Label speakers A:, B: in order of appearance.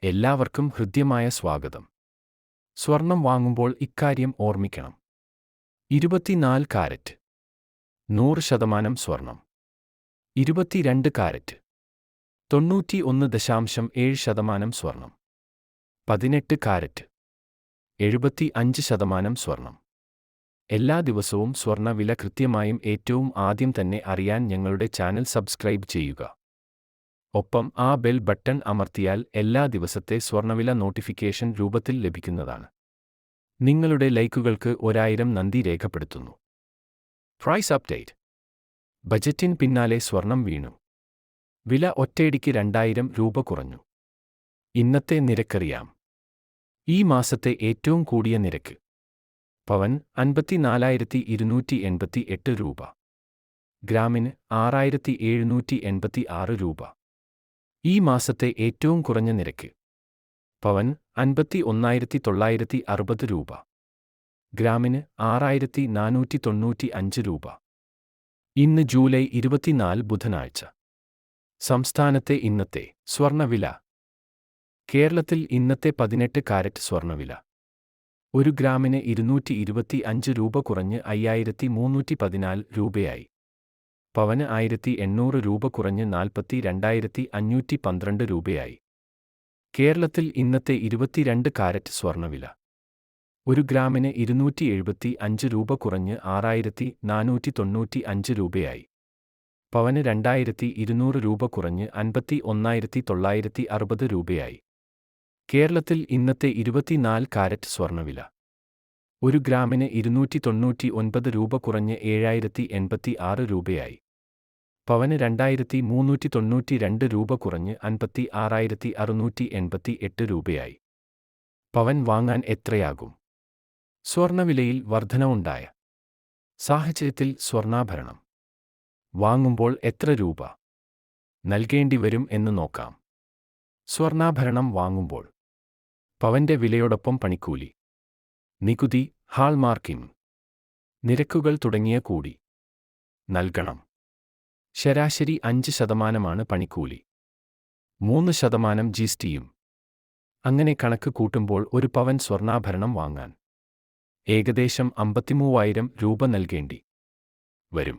A: എല്ലാവർക്കും ഹൃദ്യമായ സ്വാഗതം. സ്വർണം വാങ്ങുമ്പോൾ ഇക്കാര്യം ഓർമ്മിക്കണം. 24 കാരറ്റ് 100% സ്വർണം. 22 കാരറ്റ് 91.7% സ്വർണം. 18 കാരറ്റ് 75% സ്വർണം. എല്ലാ ദിവസവും സ്വർണ്ണ വില കൃത്യമായും ഏറ്റവും ആദ്യം തന്നെ അറിയാൻ ഞങ്ങളുടെ ചാനൽ സബ്സ്ക്രൈബ് ചെയ്യുക. ഒപ്പം ആ ബെൽ ബട്ടൺ അമർത്തിയാൽ എല്ലാ ദിവസത്തെ സ്വർണ്ണവില നോട്ടിഫിക്കേഷൻ രൂപത്തിൽ ലഭിക്കുന്നതാണ്. നിങ്ങളുടെ ലൈക്കുകൾക്ക് 1000 നന്ദി രേഖപ്പെടുത്തുന്നു. Price update. ബജറ്റിന് പിന്നാലെ സ്വർണം വീണു. വില ഒറ്റയടിക്ക് 2000 രൂപ കുറഞ്ഞു. ഇന്നത്തെ നിരക്കറിയാം. ഈ മാസത്തെ ഏറ്റവും കൂടിയ നിരക്ക് പവൻ 54,288 രൂപ. ഗ്രാമിന് 6,786 രൂപ. ഈ മാസത്തെ ഏറ്റവും കുറഞ്ഞ നിരക്ക് പവൻ 51,960 രൂപ. ഗ്രാമിന് 6,495 രൂപ. ഇന്ന് ജൂലൈ 24 ബുധനാഴ്ച. സംസ്ഥാനത്തെ ഇന്നത്തെ സ്വർണ്ണവില. കേരളത്തിൽ ഇന്നത്തെ 18 കാരറ്റ് സ്വർണ്ണവില 1 ഗ്രാമിന് 225 രൂപ കുറഞ്ഞ് 5,314 രൂപയായി. പവന് 1,800 രൂപ കുറഞ്ഞ് 42,512 രൂപയായി. കേരളത്തിൽ ഇന്നത്തെ 22 കാരറ്റ് സ്വർണ്ണവില 1 ഗ്രാമിന് 275 രൂപ കുറഞ്ഞ് 6,495 രൂപയായി. പവന് 2,200 രൂപ കുറഞ്ഞ് 51,960 രൂപയായി. കേരളത്തിൽ ഇന്നത്തെ 24 കാരറ്റ് സ്വർണ്ണവില 1 ഗ്രാമിന് 299 രൂപ കുറഞ്ഞ് 7,086 രൂപയായി. പവന് 2,392 രൂപ കുറഞ്ഞ് 56,688 രൂപയായി. പവൻ വാങ്ങാൻ എത്രയാകും? സ്വർണ്ണവിലയിൽ വർധനവുണ്ടായ സാഹചര്യത്തിൽ സ്വർണ്ണാഭരണം വാങ്ങുമ്പോൾ എത്ര രൂപ നൽകേണ്ടി വരും എന്ന് നോക്കാം. സ്വർണ്ണാഭരണം വാങ്ങുമ്പോൾ പവന്റെ വിലയോടൊപ്പം പണിക്കൂലി, നികുതി, ഹാൾമാർക്കിംഗ് നിരക്കുകൾ തുടങ്ങിയ കൂടി നൽകണം. ശരാശരി 5% പണിക്കൂലി, 3% ജിഎസ്ടിയും. അങ്ങനെ കണക്ക് കൂട്ടുമ്പോൾ ഒരു പവൻ സ്വർണ്ണാഭരണം വാങ്ങാൻ ഏകദേശം 53,000 രൂപ നൽകേണ്ടി വരും.